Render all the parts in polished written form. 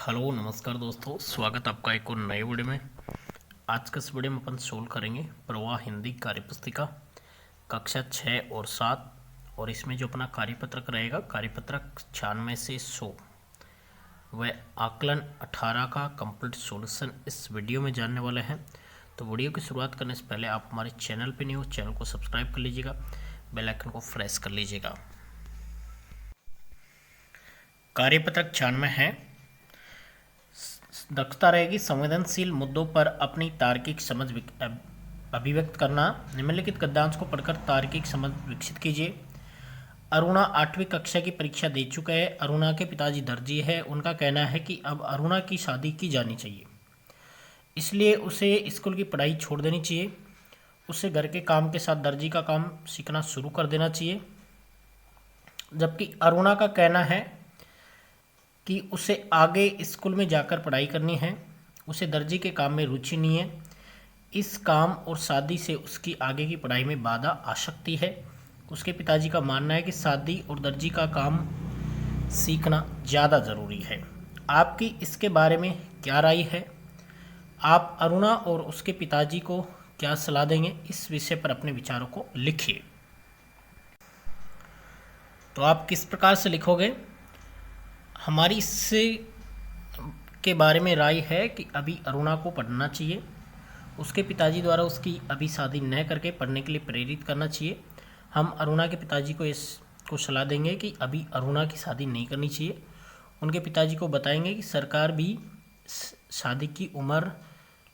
Hello नमस्कार दोस्तों, स्वागत आपका एक और नए वीडियो में। आज के इस वीडियो में अपन सोल्व करेंगे प्रवाह हिंदी कार्यपुस्तिका कक्षा 6 और 7। और इसमें जो अपना कार्यपत्रक रहेगा, कार्यपत्रक 96 से 100 व आकलन 18 का कंप्लीट सॉल्यूशन इस वीडियो में जानने वाले हैं। तो वीडियो की शुरुआत करने से पहले आप हमारे चैनल पर न्यू, चैनल को सब्सक्राइब कर लीजिएगा, बेल आइकन को प्रेस कर लीजिएगा। कार्यपत्रक 96 है। दक्षता रहेगी संवेदनशील मुद्दों पर अपनी तार्किक समझ अभिव्यक्त करना। निम्नलिखित गद्यांश को पढ़कर तार्किक समझ विकसित कीजिए। अरुणा 8वीं कक्षा की परीक्षा दे चुका है। अरुणा के पिताजी दर्जी है। उनका कहना है कि अब अरुणा की शादी की जानी चाहिए, इसलिए उसे स्कूल की पढ़ाई छोड़ देनी चाहिए। उसे घर के काम के साथ दर्जी का काम सीखना शुरू कर देना चाहिए। जबकि अरुणा का कहना है कि उसे आगे स्कूल में जाकर पढ़ाई करनी है, उसे दर्जी के काम में रुचि नहीं है। इस काम और शादी से उसकी आगे की पढ़ाई में बाधा आ सकती है। उसके पिताजी का मानना है कि शादी और दर्जी का काम सीखना ज़्यादा ज़रूरी है। आपकी इसके बारे में क्या राय है? आप अरुणा और उसके पिताजी को क्या सलाह देंगे? इस विषय पर अपने विचारों को लिखिए। तो आप किस प्रकार से लिखोगे? हमारी इससे के बारे में राय है कि अभी अरुणा को पढ़ना चाहिए, उसके पिताजी द्वारा उसकी अभी शादी न करके पढ़ने के लिए प्रेरित करना चाहिए। हम अरुणा के पिताजी को इसको सलाह देंगे कि अभी अरुणा की शादी नहीं करनी चाहिए। उनके पिताजी को बताएंगे कि सरकार भी शादी की उम्र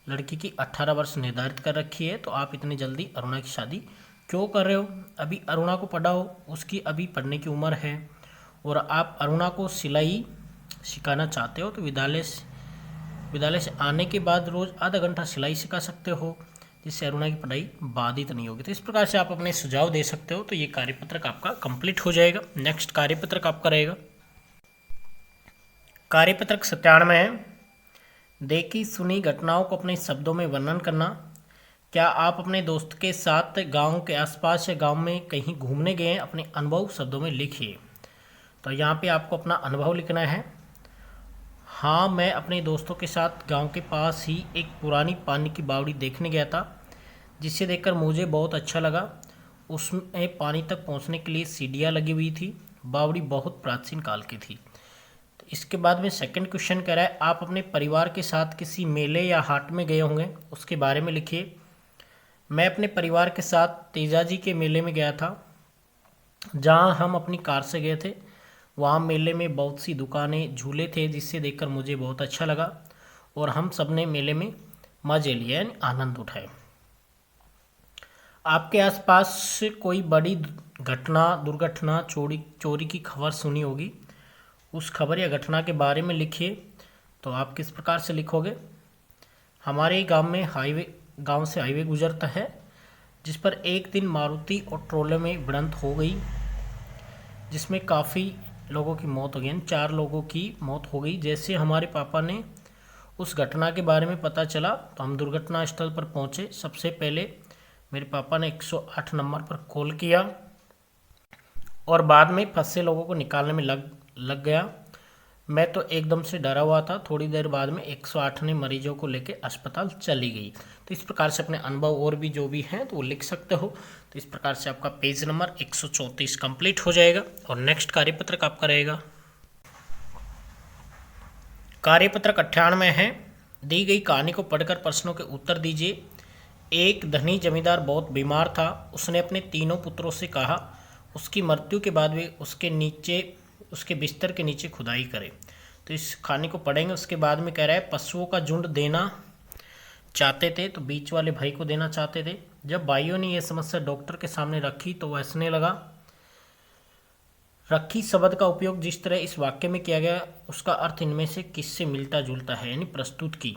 लड़की की 18 वर्ष निर्धारित कर रखी है, तो आप इतनी जल्दी अरुणा की शादी क्यों कर रहे हो? अभी अरुणा को पढ़ाओ, उसकी अभी पढ़ने की उम्र है। और आप अरुणा को सिलाई सिखाना चाहते हो तो विद्यालय से आने के बाद रोज़ आधा घंटा सिलाई सिखा सकते हो, जिससे अरुणा की पढ़ाई बाधित नहीं होगी। तो इस प्रकार से आप अपने सुझाव दे सकते हो। तो ये कार्यपत्रक आपका कंप्लीट हो जाएगा। नेक्स्ट कार्यपत्रक आपका रहेगा कार्यपत्रक 97 है। देखी सुनी घटनाओं को अपने शब्दों में वर्णन करना। क्या आप अपने दोस्त के साथ गाँव के आसपास या गाँव में कहीं घूमने गए हैं? अपने अनुभव शब्दों में लिखिए। तो यहाँ पे आपको अपना अनुभव लिखना है। हाँ, मैं अपने दोस्तों के साथ गांव के पास ही एक पुरानी पानी की बावड़ी देखने गया था, जिसे देखकर मुझे बहुत अच्छा लगा। उसमें पानी तक पहुंचने के लिए सीढ़ियाँ लगी हुई थी। बावड़ी बहुत प्राचीन काल की थी। तो इसके बाद में सेकंड क्वेश्चन कह रहा है, आप अपने परिवार के साथ किसी मेले या हाट में गए होंगे, उसके बारे में लिखिए। मैं अपने परिवार के साथ तेजाजी के मेले में गया था, जहाँ हम अपनी कार से गए थे। वहाँ मेले में बहुत सी दुकानें, झूले थे, जिससे देखकर मुझे बहुत अच्छा लगा और हम सब ने मेले में मजे लिए, यानी आनंद उठाए। आपके आसपास कोई बड़ी घटना, दुर्घटना, चोरी की खबर सुनी होगी, उस खबर या घटना के बारे में लिखिए। तो आप किस प्रकार से लिखोगे? हमारे गांव से हाईवे गुजरता है, जिस पर एक दिन मारुति और ट्रोले में भिड़ंत हो गई, जिसमें काफ़ी लोगों की मौत हो गई, यानी 4 लोगों की मौत हो गई। जैसे हमारे पापा ने उस घटना के बारे में पता चला तो हम दुर्घटना स्थल पर पहुंचे। सबसे पहले मेरे पापा ने 108 नंबर पर कॉल किया और बाद में फंसे लोगों को निकालने में लग गया। मैं तो एकदम से डरा हुआ था। थोड़ी देर बाद में 108 ने मरीजों को लेकर अस्पताल चली गई। तो इस प्रकार से अपने अनुभव और भी जो भी हैं तो वो लिख सकते हो। तो इस प्रकार से आपका पेज नंबर 134 कंप्लीट हो जाएगा। और नेक्स्ट कार्यपत्रक आपका रहेगा कार्यपत्रक 98 है। दी गई कहानी को पढ़कर प्रश्नों के उत्तर दीजिए। एक धनी जमींदार बहुत बीमार था। उसने अपने तीनों पुत्रों से कहा उसकी मृत्यु के बाद वे उसके बिस्तर के नीचे खुदाई करें। तो इस कहानी को पढ़ेंगे। उसके बाद में कह रहा है, पशुओं का झुंड देना चाहते थे तो बीच वाले भाई को देना चाहते थे। जब भाइयों ने यह समस्या डॉक्टर के सामने रखी तो वह हंसने लगा। रखी शब्द का उपयोग जिस तरह इस वाक्य में किया गया, उसका अर्थ इनमें से किससे मिलता जुलता है, यानी प्रस्तुत की।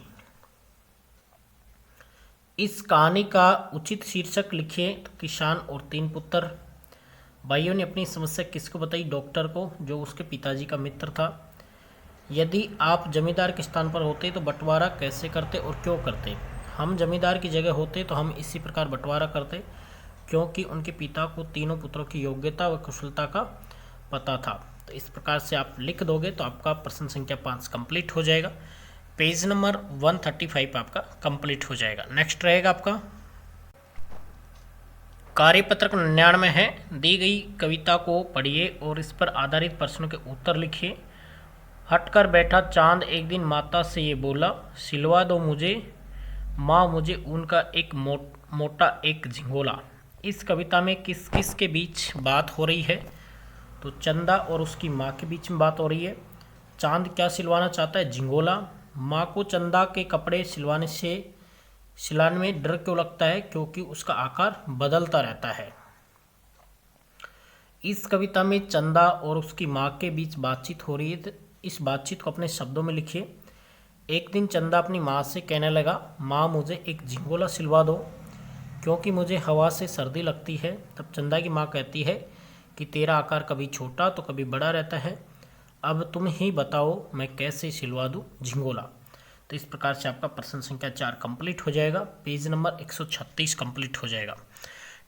इस कहानी का उचित शीर्षक लिखिए। तो किसान और 3 पुत्र। भाइयों ने अपनी समस्या किसको बताई? डॉक्टर को, जो उसके पिताजी का मित्र था। यदि आप जमींदार के स्थान पर होते तो बंटवारा कैसे करते और क्यों करते? हम जमींदार की जगह होते तो हम इसी प्रकार बंटवारा करते, क्योंकि उनके पिता को तीनों पुत्रों की योग्यता व कुशलता का पता था। तो इस प्रकार से आप लिख दोगे तो आपका प्रश्न संख्या 5 कंप्लीट हो जाएगा। पेज नंबर 135 आपका कंप्लीट हो जाएगा। नेक्स्ट रहेगा आपका कार्यपत्रक 99 है। दी गई कविता को पढ़िए और इस पर आधारित प्रश्नों के उत्तर लिखिए। हटकर बैठा चांद एक दिन माता से ये बोला, सिलवा दो मुझे माँ मुझे उनका एक मोटा एक झिंगोला। इस कविता में किस किस के बीच बात हो रही है? तो चंदा और उसकी माँ के बीच में बात हो रही है। चांद क्या सिलवाना चाहता है? झिंगोला। माँ को चंदा के कपड़े सिलाने में डर क्यों लगता है? क्योंकि उसका आकार बदलता रहता है। इस कविता में चंदा और उसकी माँ के बीच बातचीत हो रही है, तो इस बातचीत को अपने शब्दों में लिखिए। एक दिन चंदा अपनी माँ से कहने लगा, माँ मुझे एक झिंगोला सिलवा दो क्योंकि मुझे हवा से सर्दी लगती है। तब चंदा की माँ कहती है कि तेरा आकार कभी छोटा तो कभी बड़ा रहता है, अब तुम ही बताओ मैं कैसे सिलवा दूँ झिंगोला। तो इस प्रकार से आपका प्रश्न संख्या 4 कंप्लीट हो जाएगा। पेज नंबर 136 कंप्लीट हो जाएगा।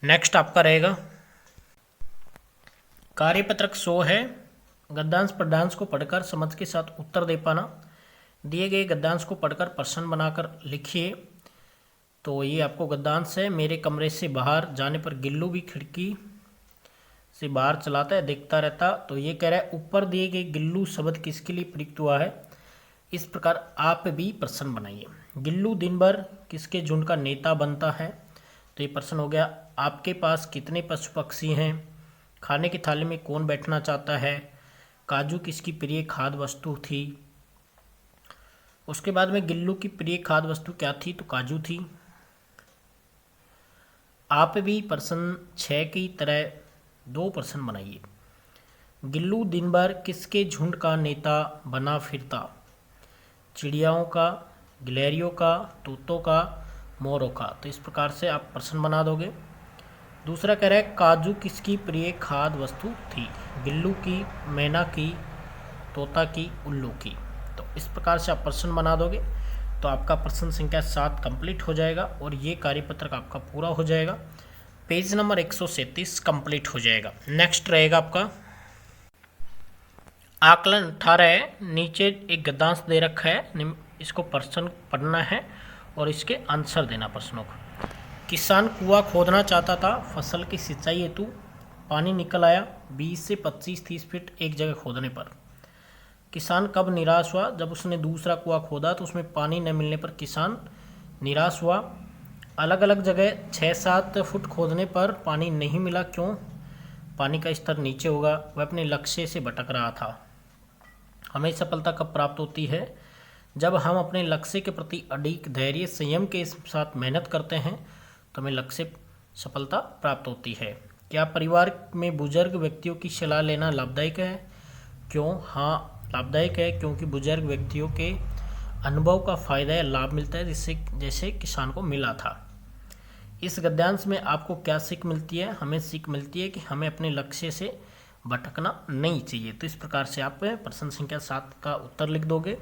नेक्स्ट आपका रहेगा कार्यपत्रक 100 है। गद्यांश पद्यांश को पढ़कर समझ के साथ उत्तर दे पाना। दिए गए गद्यांश को पढ़कर प्रश्न बनाकर लिखिए। तो ये आपको गद्यांश है। मेरे कमरे से बाहर जाने पर गिल्लू भी खिड़की से बाहर चलाता है, देखता रहता। तो ये कह रहा है ऊपर दिए गए गिल्लू शब्द किसके लिए प्रयुक्त हुआ है? इस प्रकार आप भी प्रश्न बनाइए। गिल्लू दिन भर किसके झुंड का नेता बनता है? तो ये प्रश्न हो गया। आपके पास कितने पशु पक्षी हैं? खाने की थाली में कौन बैठना चाहता है? काजू किसकी प्रिय खाद्य वस्तु थी? उसके बाद में गिल्लू की प्रिय खाद्य वस्तु क्या थी? तो काजू थी। आप भी प्रश्न 6 की तरह 2 प्रश्न बनाइए। गिल्लू दिन भर किसके झुंड का नेता बना फिरता? चिड़ियाओं का, गिलहरियों का, तोतों का, मोरों का। तो इस प्रकार से आप प्रश्न बना दोगे। दूसरा कह रहा है काजू किसकी प्रिय खाद्य वस्तु थी? गिल्लू की, मैना की, तोता की, उल्लू की। तो इस प्रकार से आप प्रश्न बना दोगे तो आपका प्रश्न संख्या 7 कंप्लीट हो जाएगा और ये कार्यपत्रक आपका पूरा हो जाएगा। पेज नंबर 137 कंप्लीट हो जाएगा। नेक्स्ट रहेगा आपका आकलन 18 है। नीचे एक गद्यांश दे रखा है, इसको प्रश्न पढ़ना है और इसके आंसर देना प्रश्नों को। किसान कुआं खोदना चाहता था फसल की सिंचाई हेतु, पानी निकल आया 20 से 25-30 फीट एक जगह खोदने पर। किसान कब निराश हुआ? जब उसने दूसरा कुआं खोदा तो उसमें पानी न मिलने पर किसान निराश हुआ। अलग अलग जगह 6-7 फुट खोदने पर पानी नहीं मिला, क्यों? पानी का स्तर नीचे होगा, वह अपने लक्ष्य से भटक रहा था। हमें सफलता कब प्राप्त होती है? जब हम अपने लक्ष्य के प्रति अडिग धैर्य संयम के साथ मेहनत करते हैं तो हमें लक्ष्य सफलता प्राप्त होती है। क्या परिवार में बुजुर्ग व्यक्तियों की सलाह लेना लाभदायक है? क्यों? हाँ, लाभदायक है, क्योंकि बुजुर्ग व्यक्तियों के अनुभव का फायदा या लाभ मिलता है, जिससे जैसे किसान को मिला था। इस गद्यांश में आपको क्या सीख मिलती है? हमें सीख मिलती है कि हमें अपने लक्ष्य से भटकना नहीं चाहिए। तो इस प्रकार से आप प्रश्न संख्या 7 का उत्तर लिख दोगे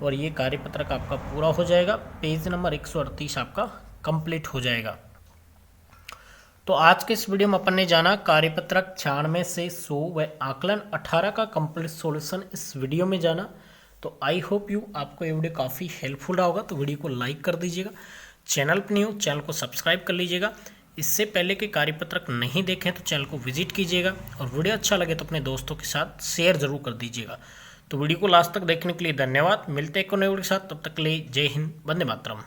और ये कार्यपत्रक आपका पूरा हो जाएगा। पेज नंबर 138 आपका कंप्लीट हो जाएगा। तो आज के इस वीडियो में अपन ने जाना कार्यपत्रक 96 से 100 व आकलन 18 का कंप्लीट सॉल्यूशन इस वीडियो में जाना। तो आई होप यू आपको ये वीडियो काफ़ी हेल्पफुल रहा होगा। तो वीडियो को लाइक कर दीजिएगा, चैनल पर नहीं हो चैनल को सब्सक्राइब कर लीजिएगा। इससे पहले के कार्यपत्रक नहीं देखें तो चैनल को विजिट कीजिएगा और वीडियो अच्छा लगे तो अपने दोस्तों के साथ शेयर जरूर कर दीजिएगा। तो वीडियो को लास्ट तक देखने के लिए धन्यवाद। मिलते हैं एक नए वीडियो के साथ, तब तक के लिए जय हिंद, वंदे मातरम।